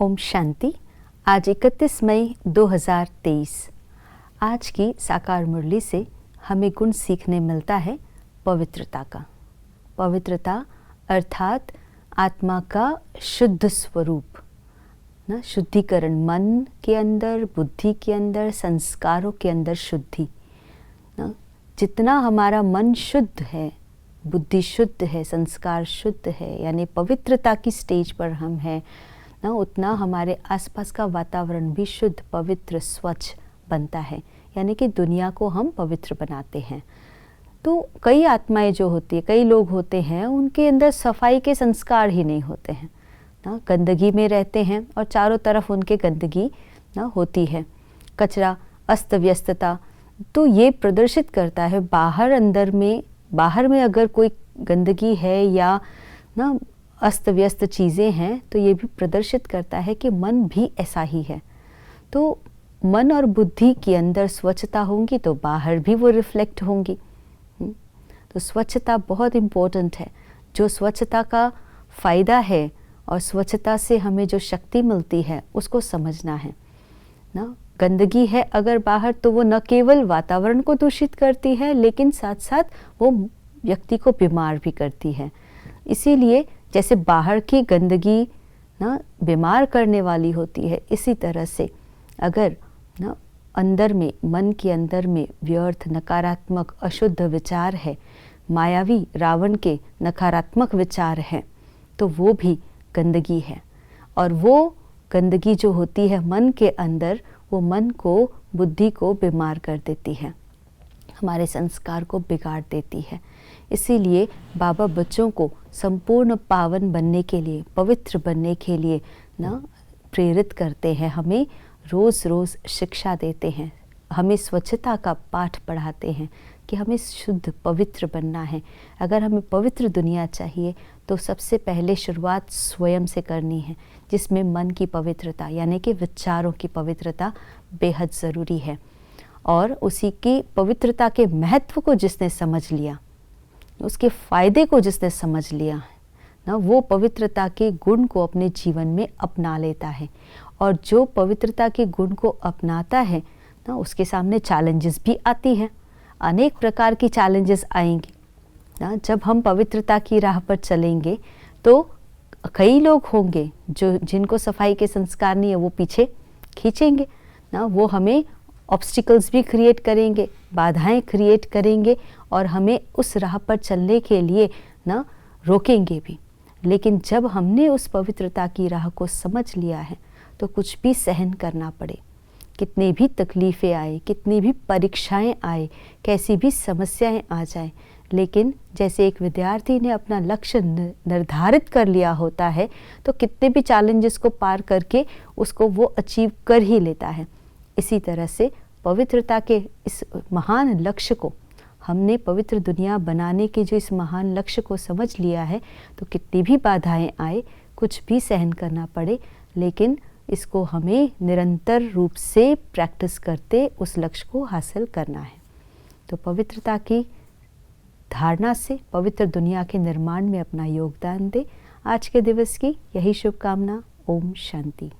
ओम शांति। आज 31 मई 2023। आज की साकार मुरली से हमें गुण सीखने मिलता है पवित्रता का। पवित्रता अर्थात आत्मा का शुद्ध स्वरूप ना, शुद्धिकरण, मन के अंदर, बुद्धि के अंदर, संस्कारों के अंदर शुद्धि ना। जितना हमारा मन शुद्ध है, बुद्धि शुद्ध है, संस्कार शुद्ध है, यानी पवित्रता की स्टेज पर हम हैं ना, उतना हमारे आसपास का वातावरण भी शुद्ध, पवित्र, स्वच्छ बनता है। यानी कि दुनिया को हम पवित्र बनाते हैं। तो कई आत्माएं जो होती है, कई लोग होते हैं, उनके अंदर सफाई के संस्कार ही नहीं होते हैं ना, गंदगी में रहते हैं और चारों तरफ उनके गंदगी ना होती है, कचरा, अस्त व्यस्तता। तो ये प्रदर्शित करता है बाहर में अगर कोई गंदगी है या ना अस्त व्यस्त चीज़ें हैं, तो ये भी प्रदर्शित करता है कि मन भी ऐसा ही है। तो मन और बुद्धि के अंदर स्वच्छता होंगी तो बाहर भी वो रिफ्लेक्ट होंगी। तो स्वच्छता बहुत इम्पोर्टेंट है। जो स्वच्छता का फ़ायदा है और स्वच्छता से हमें जो शक्ति मिलती है उसको समझना है ना। गंदगी है अगर बाहर, तो वो न केवल वातावरण को दूषित करती है, लेकिन साथ साथ वो व्यक्ति को बीमार भी करती है। इसीलिए जैसे बाहर की गंदगी ना बीमार करने वाली होती है, इसी तरह से अगर ना अंदर में, मन के अंदर में व्यर्थ, नकारात्मक, अशुद्ध विचार है, मायावी रावण के नकारात्मक विचार हैं, तो वो भी गंदगी है। और वो गंदगी जो होती है मन के अंदर, वो मन को, बुद्धि को बीमार कर देती है, हमारे संस्कार को बिगाड़ देती है। इसीलिए बाबा बच्चों को संपूर्ण पावन बनने के लिए, पवित्र बनने के लिए ना प्रेरित करते हैं, हमें रोज़ रोज़ शिक्षा देते हैं, हमें स्वच्छता का पाठ पढ़ाते हैं कि हमें शुद्ध पवित्र बनना है। अगर हमें पवित्र दुनिया चाहिए तो सबसे पहले शुरुआत स्वयं से करनी है, जिसमें मन की पवित्रता यानी कि विचारों की पवित्रता बेहद ज़रूरी है। और उसी की पवित्रता के महत्व को जिसने समझ लिया, उसके फ़ायदे को जिसने समझ लिया ना, वो पवित्रता के गुण को अपने जीवन में अपना लेता है। और जो पवित्रता के गुण को अपनाता है ना, उसके सामने चैलेंजेस भी आती हैं, अनेक प्रकार की चैलेंजेस आएंगी ना। जब हम पवित्रता की राह पर चलेंगे तो कई लोग होंगे जिनको सफाई के संस्कार नहीं है, वो पीछे खींचेंगे ना, वो हमें ऑब्स्टिकल्स भी क्रिएट करेंगे, बाधाएं क्रिएट करेंगे और हमें उस राह पर चलने के लिए ना रोकेंगे भी। लेकिन जब हमने उस पवित्रता की राह को समझ लिया है तो कुछ भी सहन करना पड़े, कितनी भी तकलीफ़ें आए, कितनी भी परीक्षाएं आए, कैसी भी समस्याएं आ जाएं, लेकिन जैसे एक विद्यार्थी ने अपना लक्ष्य निर्धारित कर लिया होता है, तो कितने भी चैलेंजेस को पार करके उसको वो अचीव कर ही लेता है। इसी तरह से पवित्रता के इस महान लक्ष्य को, हमने पवित्र दुनिया बनाने के जो इस महान लक्ष्य को समझ लिया है, तो कितनी भी बाधाएं आए, कुछ भी सहन करना पड़े, लेकिन इसको हमें निरंतर रूप से प्रैक्टिस करते उस लक्ष्य को हासिल करना है। तो पवित्रता की धारणा से पवित्र दुनिया के निर्माण में अपना योगदान दे। आज के दिवस की यही शुभकामना। ओम शांति।